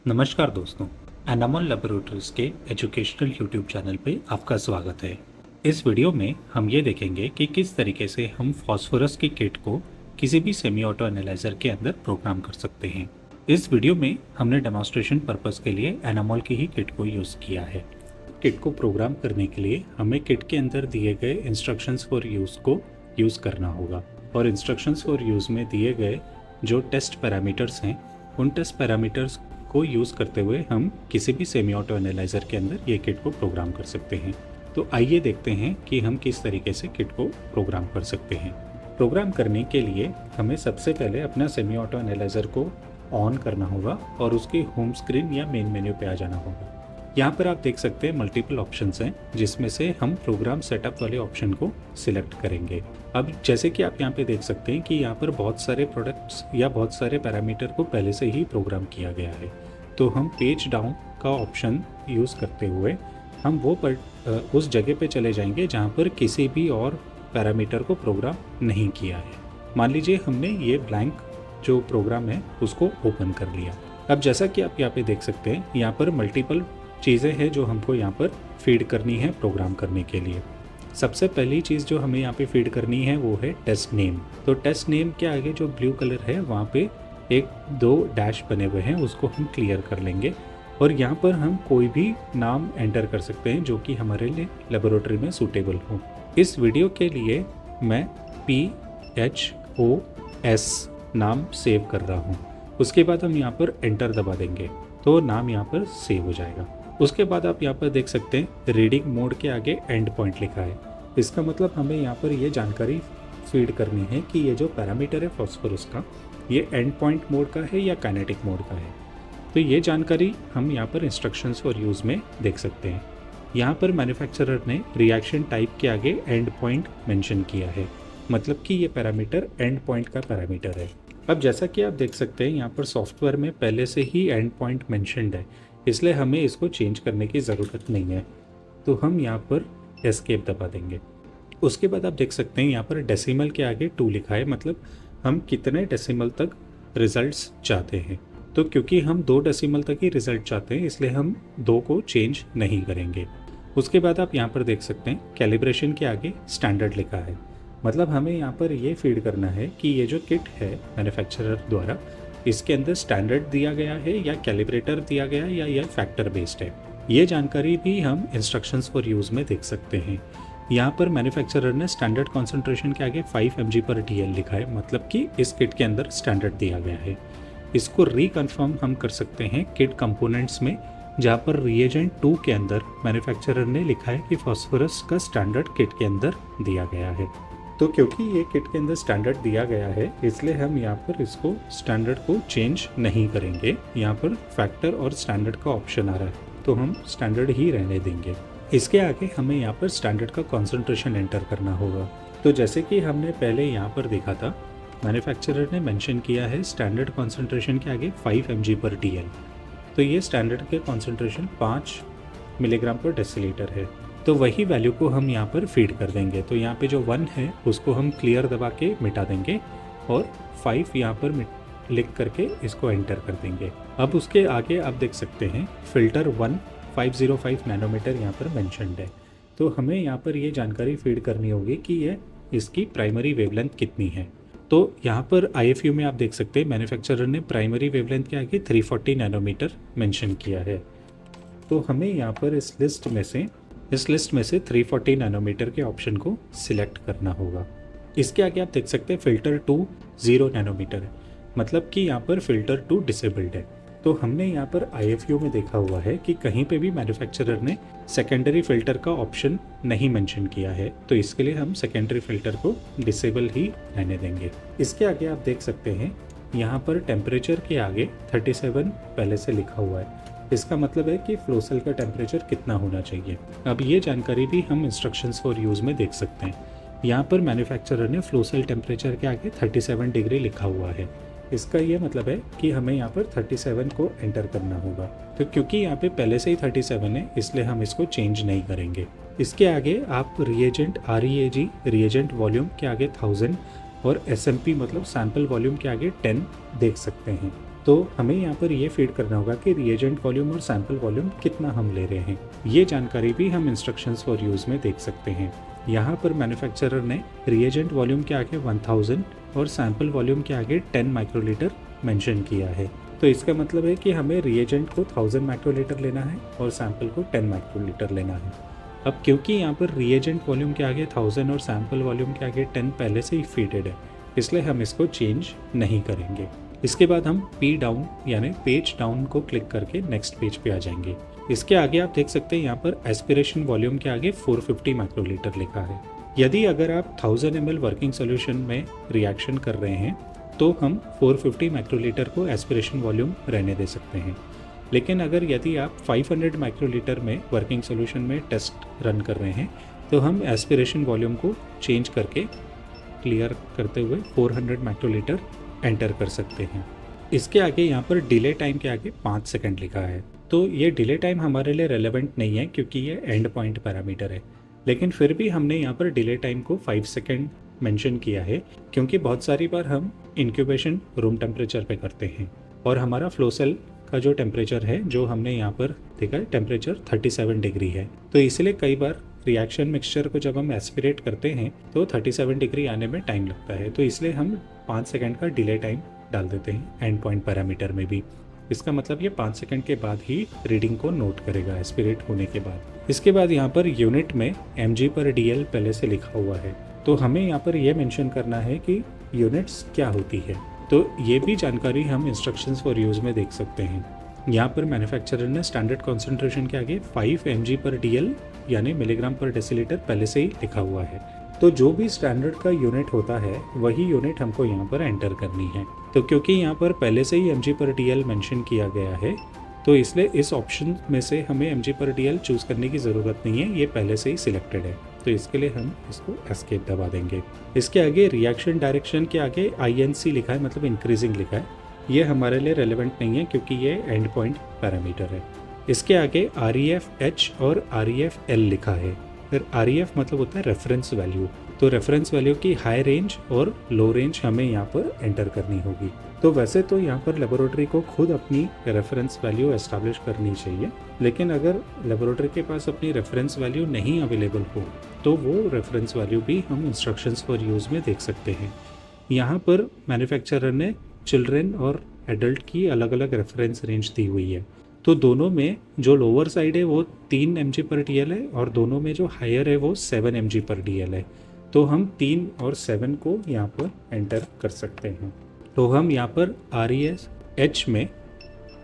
नमस्कार दोस्तों, एनामॉल लेबोरेटरीज के एजुकेशनल यूट्यूब चैनल पे आपका स्वागत है। इस वीडियो में हम ये देखेंगे कि किस तरीके से हम फास्फोरस की किट को किसी भी सेमी ऑटो एनालाइजर के अंदर प्रोग्राम कर सकते हैं। इस वीडियो में हमने डेमोन्स्ट्रेशन पर्पस के लिए एनामॉल की ही किट को यूज़ किया है। किट को प्रोग्राम करने के लिए हमें किट के अंदर दिए गए इंस्ट्रक्शंस फॉर यूज़ को यूज़ करना होगा और इंस्ट्रक्शंस फॉर यूज़ में दिए गए जो टेस्ट पैरामीटर्स हैं उन टेस्ट पैरामीटर्स को यूज़ करते हुए हम किसी भी सेमी ऑटो एनालाइजर के अंदर ये किट को प्रोग्राम कर सकते हैं। तो आइए देखते हैं कि हम किस तरीके से किट को प्रोग्राम कर सकते हैं। प्रोग्राम करने के लिए हमें सबसे पहले अपना सेमी ऑटो एनालाइजर को ऑन करना होगा और उसकी होम स्क्रीन या मेन मेन्यू पे आ जाना होगा। यहाँ पर आप देख सकते हैं मल्टीपल ऑप्शंस हैं जिसमें से हम प्रोग्राम सेटअप वाले ऑप्शन को सिलेक्ट करेंगे। अब जैसे कि आप यहाँ पे देख सकते हैं कि यहाँ पर बहुत सारे प्रोडक्ट्स या बहुत सारे पैरामीटर को पहले से ही प्रोग्राम किया गया है। तो हम पेज डाउन का ऑप्शन यूज़ करते हुए हम उस जगह पे चले जाएंगे जहाँ पर किसी भी और पैरामीटर को प्रोग्राम नहीं किया है। मान लीजिए हमने ये ब्लैंक जो प्रोग्राम है उसको ओपन कर लिया। अब जैसा कि आप यहाँ पे देख सकते हैं यहाँ पर मल्टीपल चीज़ें हैं जो हमको यहाँ पर फीड करनी है प्रोग्राम करने के लिए। सबसे पहली चीज़ जो हमें यहाँ पे फीड करनी है वो है टेस्ट नेम। तो टेस्ट नेम के आगे जो ब्लू कलर है वहाँ पे एक दो डैश बने हुए हैं, उसको हम क्लियर कर लेंगे और यहाँ पर हम कोई भी नाम एंटर कर सकते हैं जो कि हमारे लिए लेबोरेटरी में सूटेबल हो। इस वीडियो के लिए मैं PHOS नाम सेव कर रहा हूँ। उसके बाद हम यहाँ पर एंटर दबा देंगे तो नाम यहाँ पर सेव हो जाएगा। उसके बाद आप यहाँ पर देख सकते हैं रीडिंग मोड के आगे एंड पॉइंट लिखा है। इसका मतलब हमें यहाँ पर ये जानकारी फीड करनी है कि ये जो पैरामीटर है फास्फोरस का ये एंड पॉइंट मोड का है या काइनेटिक मोड का है। तो ये जानकारी हम यहाँ पर इंस्ट्रक्शंस फॉर यूज़ में देख सकते हैं। यहाँ पर मैन्युफैक्चरर ने रिएक्शन टाइप के आगे एंड पॉइंट मेंशन किया है, मतलब कि ये पैरामीटर एंड पॉइंट का पैरामीटर है। अब जैसा कि आप देख सकते हैं यहाँ पर सॉफ्टवेयर में पहले से ही एंड पॉइंट मेंशन्ड है, इसलिए हमें इसको चेंज करने की ज़रूरत नहीं है। तो हम यहाँ पर एस्केप दबा देंगे। उसके बाद आप देख सकते हैं यहाँ पर डेसिमल के आगे 2 लिखा है, मतलब हम कितने डेसिमल तक रिजल्ट्स चाहते हैं। तो क्योंकि हम 2 डेसिमल तक ही रिजल्ट चाहते हैं इसलिए हम 2 को चेंज नहीं करेंगे। उसके बाद आप यहाँ पर देख सकते हैं कैलिब्रेशन के आगे स्टैंडर्ड लिखा है, मतलब हमें यहाँ पर ये फीड करना है कि ये जो किट है मैन्युफैक्चरर द्वारा इसके अंदर स्टैंडर्ड दिया गया है या कैलिब्रेटर दिया गया है या यह फैक्टर बेस्ड है। ये जानकारी भी हम इंस्ट्रक्शंस फॉर यूज़ में देख सकते हैं। यहाँ पर मैन्युफैक्चरर ने स्टैंडर्ड कॉन्सेंट्रेशन के आगे 5 mg/dl लिखा है, मतलब कि इस किट के अंदर स्टैंडर्ड दिया गया है। इसको रिकन्फर्म हम कर सकते हैं किट कंपोनेंट्स में, जहाँ पर रिएजेंट 2 के अंदर मैन्युफैक्चरर ने लिखा है कि फास्फोरस का स्टैंडर्ड किट के अंदर दिया गया है। तो क्योंकि ये किट के अंदर स्टैंडर्ड दिया गया है इसलिए हम यहाँ पर इसको स्टैंडर्ड को चेंज नहीं करेंगे। यहाँ पर फैक्टर और स्टैंडर्ड का ऑप्शन आ रहा है तो हम स्टैंडर्ड ही रहने देंगे। इसके आगे हमें यहाँ पर स्टैंडर्ड का कॉन्सेंट्रेशन एंटर करना होगा। तो जैसे कि हमने पहले यहाँ पर देखा था मैन्युफैक्चरर ने मेंशन किया है स्टैंडर्ड कॉन्सेंट्रेशन के आगे 5 mg/dl। तो ये स्टैंडर्ड के कॉन्सेंट्रेशन 5 mg/dL है। तो वही वैल्यू को हम यहाँ पर फीड कर देंगे। तो यहाँ पे जो 1 है उसको हम क्लियर दबा के मिटा देंगे और 5 यहाँ पर लिख करके इसको एंटर कर देंगे। अब उसके आगे आप देख सकते हैं फिल्टर 1505 नैनोमीटर यहाँ पर मेंशन्ड है। तो हमें यहाँ पर ये जानकारी फीड करनी होगी कि ये इसकी प्राइमरी वेवलेंथ कितनी है। तो यहाँ पर IFU में आप देख सकते हैं मैन्युफैक्चरर ने प्राइमरी वेवलेंथ के आगे 340 नैनोमीटर मेंशन किया है। तो हमें यहाँ पर इस लिस्ट में से 340 नैनोमीटर के ऑप्शन को सिलेक्ट करना होगा। इसके आगे आप देख सकते हैं फिल्टर 2 0 नैनोमीटर है, मतलब कि यहाँ पर फिल्टर 2 डिसेबल्ड है। तो हमने यहाँ पर IFU में देखा हुआ है कि कहीं पे भी मैन्युफैक्चरर ने सेकेंडरी फिल्टर का ऑप्शन नहीं मेंशन किया है, तो इसके लिए हम सेकेंडरी फिल्टर को डिसेबल ही रहने देंगे। इसके आगे आप देख सकते हैं यहाँ पर टेम्परेचर के आगे 37 पहले से लिखा हुआ है। इसका मतलब है कि फ्लो सेल का टेम्परेचर कितना होना चाहिए। अब ये जानकारी भी हम इंस्ट्रक्शंस फॉर यूज़ में देख सकते हैं। यहाँ पर मैन्युफैक्चरर ने फ्लो सेल टेम्परेचर के आगे 37 डिग्री लिखा हुआ है। इसका ये मतलब है कि हमें यहाँ पर 37 को एंटर करना होगा। तो क्योंकि यहाँ पे पहले से ही 37 है इसलिए हम इसको चेंज नहीं करेंगे। इसके आगे आप रिएजेंट REAG रिएजेंट वॉल्यूम के आगे 1000 और SMP मतलब सैंपल वॉल्यूम के आगे 10 देख सकते हैं। तो हमें यहाँ पर ये फीड करना होगा कि रिएजेंट वॉल्यूम और सैंपल वॉल्यूम कितना हम ले रहे हैं। ये जानकारी भी हम इंस्ट्रक्शंस फॉर यूज़ में देख सकते हैं। यहाँ पर मैन्युफैक्चरर ने रिएजेंट वॉल्यूम के आगे 1000 और सैंपल वॉल्यूम के आगे 10 माइक्रोलीटर मेंशन किया है। तो इसका मतलब है कि हमें रिएजेंट को 1000 माइक्रोलीटर लेना है और सैंपल को 10 माइक्रोलीटर लेना है। अब क्योंकि यहाँ पर रिएजेंट वॉल्यूम के आगे 1000 और सैंपल वॉल्यूम के आगे 10 पहले से ही फीडेड है, इसलिए हम इसको चेंज नहीं करेंगे। इसके बाद हम पी डाउन यानी पेज डाउन को क्लिक करके नेक्स्ट पेज पे आ जाएंगे। इसके आगे आप देख सकते हैं यहाँ पर एस्पिरेशन वॉल्यूम के आगे 450 माइक्रोलीटर लिखा है। यदि अगर आप 1000 ml वर्किंग सोल्यूशन में रिएक्शन कर रहे हैं तो हम 450 माइक्रोलीटर को एस्पिरेशन वॉल्यूम रहने दे सकते हैं। लेकिन अगर यदि आप 500 माइक्रोलीटर में वर्किंग सोल्यूशन में टेस्ट रन कर रहे हैं तो हम एस्पिरेशन वॉल्यूम को चेंज करके क्लियर करते हुए 400 माइक्रोलीटर एंटर कर सकते हैं। इसके आगे यहाँ पर डिले टाइम के आगे 5 सेकंड लिखा है। तो ये डिले टाइम हमारे लिए रेलेवेंट नहीं है क्योंकि ये एंड पॉइंट पैरामीटर है, लेकिन फिर भी हमने यहाँ पर डिले टाइम को 5 सेकंड मेंशन किया है क्योंकि बहुत सारी बार हम इंक्यूबेशन रूम टेम्परेचर पे करते हैं और हमारा फ्लो सेल का जो टेम्परेचर है जो हमने यहाँ पर देखा है टेम्परेचर 37 डिग्री है। तो इसलिए कई बार रिएक्शन मिक्सचर को जब हम एस्पिरेट करते हैं तो 37 डिग्री आने में टाइम लगता है, तो इसलिए हम 5 सेकंड का डिले टाइम डाल देते हैं एंड पॉइंट पैरामीटर में भी। इसका मतलब ये 5 सेकंड के बाद ही रीडिंग को नोट करेगा एस्पिरेट होने के बाद। इसके बाद यहाँ पर यूनिट में mg/dl पहले से लिखा हुआ है, तो हमें यहाँ पर यह मेंशन करना है कि यूनिट्स क्या होती है। तो ये भी जानकारी हम इंस्ट्रक्शंस फॉर यूज़ में देख सकते हैं। यहाँ पर मैन्युफैक्चरर ने स्टैंडर्ड कॉन्सेंट्रेशन के आगे 5 mg/dl यानी मिलीग्राम पर डेसीलीटर पहले से ही लिखा हुआ है। तो जो भी स्टैंडर्ड का यूनिट होता है वही यूनिट हमको यहाँ पर एंटर करनी है। तो क्योंकि यहाँ पर पहले से ही mg/dl मेंशन किया गया है तो इसलिए इस ऑप्शन में से हमें mg/dl चूज़ करने की ज़रूरत नहीं है, ये पहले से ही सिलेक्टेड है। तो इसके लिए हम इसको एस्केप दबा देंगे। इसके आगे रिएक्शन डायरेक्शन के आगे INC लिखा है, मतलब इंक्रीजिंग लिखा है। ये हमारे लिए रेलेवेंट नहीं है क्योंकि ये एंड पॉइंट पैरामीटर है। इसके आगे REF-H और REF-L लिखा है। फिर REF मतलब होता है रेफरेंस वैल्यू, तो रेफरेंस वैल्यू की हाई रेंज और लो रेंज हमें यहाँ पर एंटर करनी होगी। तो वैसे तो यहाँ पर लेबोरेटरी को खुद अपनी रेफरेंस वैल्यू एस्टैब्लिश करनी चाहिए, लेकिन अगर लेबोरेटरी के पास अपनी रेफरेंस वैल्यू नहीं अवेलेबल हो तो वो रेफरेंस वैल्यू भी हम इंस्ट्रक्शंस फॉर यूज़ में देख सकते हैं। यहाँ पर मैन्युफैक्चरर ने चिल्ड्रेन और एडल्ट की अलग अलग रेफरेंस रेंज दी हुई है। तो दोनों में जो लोअर साइड है वो 3 mg/dl है और दोनों में जो हायर है वो 7 mg/dl है। तो हम 3 और 7 को यहाँ पर एंटर कर सकते हैं। तो हम यहाँ पर REF-H में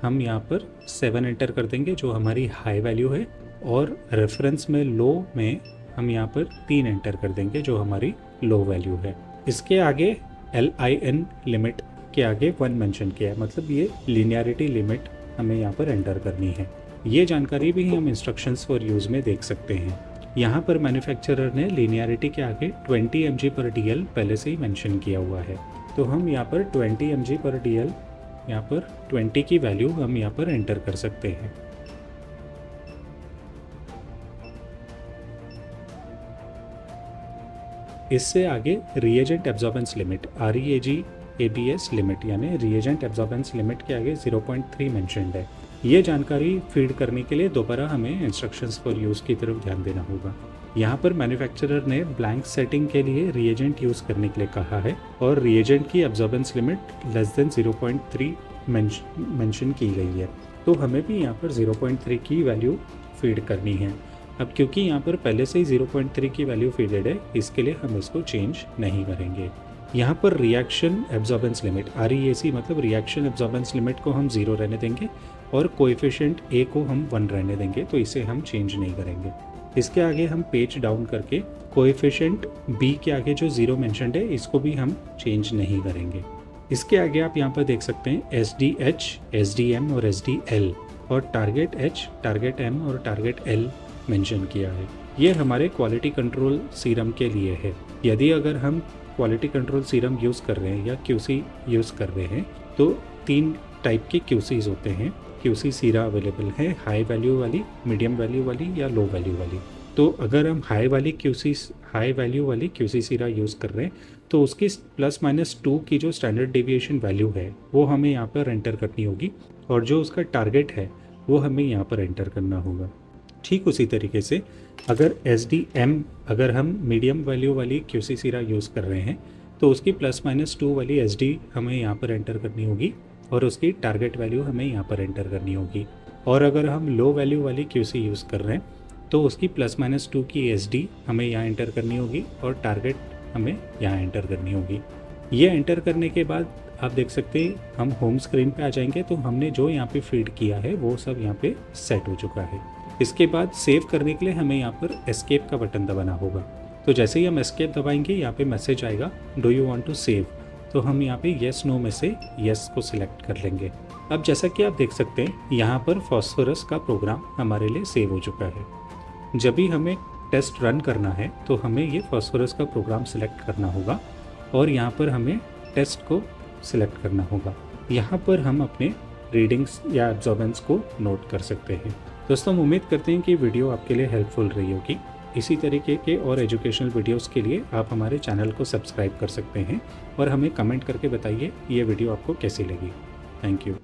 हम यहाँ पर 7 एंटर कर देंगे जो हमारी हाई वैल्यू है, और रेफरेंस में लो में हम यहाँ पर 3 एंटर कर देंगे जो हमारी लो वैल्यू है। इसके आगे LIN लिमिट के आगे 1 मेंशन किया है, मतलब ये लीनियरिटी लिमिट हमें यहाँ पर एंटर करनी है। ये जानकारी भी हम इंस्ट्रक्शंस फॉर यूज़ में देख सकते हैं। यहाँ पर मैन्युफैक्चरर ने लीनियरिटी के आगे 20 mg/dl पहले से ही मेंशन किया हुआ है, तो हम यहाँ पर 20 mg/dl यहाँ पर 20 की वैल्यू हम यहाँ पर एंटर कर सकते हैं। इससे आगे reagent absorbance limit REAG-ABS limit यानी रिएजेंट एब्जॉर्बेंस लिमिट के आगे 0.3 मेंशनड है। ये जानकारी फीड करने के लिए दोबारा हमें इंस्ट्रक्शंस फॉर यूज़ की तरफ ध्यान देना होगा। यहाँ पर मैन्युफैक्चरर ने ब्लैंक सेटिंग के लिए रिएजेंट यूज़ करने के लिए कहा है और रिएजेंट की absorbance limit less than 0.3 mention की गई है, तो हमें भी यहाँ पर 0.3 की वैल्यू फीड करनी है। अब क्योंकि यहाँ पर पहले से ही 0.3 की वैल्यू फीडेड है, इसके लिए हम इसको चेंज नहीं करेंगे। यहाँ पर रिएक्शन एब्जॉर्बेंस लिमिट REAC मतलब रिएक्शन एब्जॉर्बेंस लिमिट को हम 0 रहने देंगे और कोएफिशिएंट A को हम 1 रहने देंगे, तो इसे हम चेंज नहीं करेंगे। इसके आगे हम पेज डाउन करके कोएफिशिएंट B के आगे जो 0 मेंशनड है इसको भी हम चेंज नहीं करेंगे। इसके आगे आप यहाँ पर देख सकते हैं SDH, SDM और SDL और टारगेट H, टारगेट M और टारगेट L मेंशन किया है। ये हमारे क्वालिटी कंट्रोल सीरम के लिए है। यदि अगर हम क्वालिटी कंट्रोल सीरम यूज़ कर रहे हैं या QC यूज़ कर रहे हैं तो 3 टाइप के QCs होते हैं। QC सीरा अवेलेबल है, हाई वैल्यू वाली, मीडियम वैल्यू वाली या लो वैल्यू वाली। तो अगर हम हाई वैल्यू वाली क्यूसी सीरा यूज़ कर रहे हैं तो उसकी ±2 की जो स्टैंडर्ड डेविएशन वैल्यू है वो हमें यहाँ पर एंटर करनी होगी, और जो उसका टारगेट है वो हमें यहाँ पर एंटर करना होगा। ठीक उसी तरीके से अगर हम मीडियम वैल्यू वाली क्यूसी सीरा यूज़ कर रहे हैं तो उसकी ±2 वाली SD हमें यहाँ पर एंटर करनी होगी, और उसकी टारगेट वैल्यू हमें यहाँ पर एंटर करनी होगी। और अगर हम लो वैल्यू वाली क्यूसी यूज़ कर रहे हैं तो उसकी ±2 की SD हमें यहाँ एंटर करनी होगी, और टारगेट हमें यहाँ एंटर करनी होगी। ये एंटर करने के बाद आप देख सकते हैं हम होम स्क्रीन पे आ जाएंगे, तो हमने जो यहाँ पे फीड किया है वो सब यहाँ पे सेट हो चुका है। इसके बाद सेव करने के लिए हमें यहाँ पर एस्केप का बटन दबाना होगा। तो जैसे ही हम एस्केप दबाएंगे यहाँ पे मैसेज आएगा, do you want to save. तो हम यहाँ पे येस नो में से येस को सिलेक्ट कर लेंगे। अब जैसा कि आप देख सकते हैं यहाँ पर फॉस्फोरस का प्रोग्राम हमारे लिए सेव हो चुका है। जब भी हमें टेस्ट रन करना है तो हमें ये फॉस्फोरस का प्रोग्राम सिलेक्ट करना होगा, और यहाँ पर हमें टेस्ट को सिलेक्ट करना होगा। यहाँ पर हम अपने रीडिंग्स या एब्जॉर्बेंस को नोट कर सकते हैं। दोस्तों, हम उम्मीद करते हैं कि वीडियो आपके लिए हेल्पफुल रही होगी। इसी तरीके के और एजुकेशनल वीडियोस के लिए आप हमारे चैनल को सब्सक्राइब कर सकते हैं, और हमें कमेंट करके बताइए ये वीडियो आपको कैसी लगी। Thank you.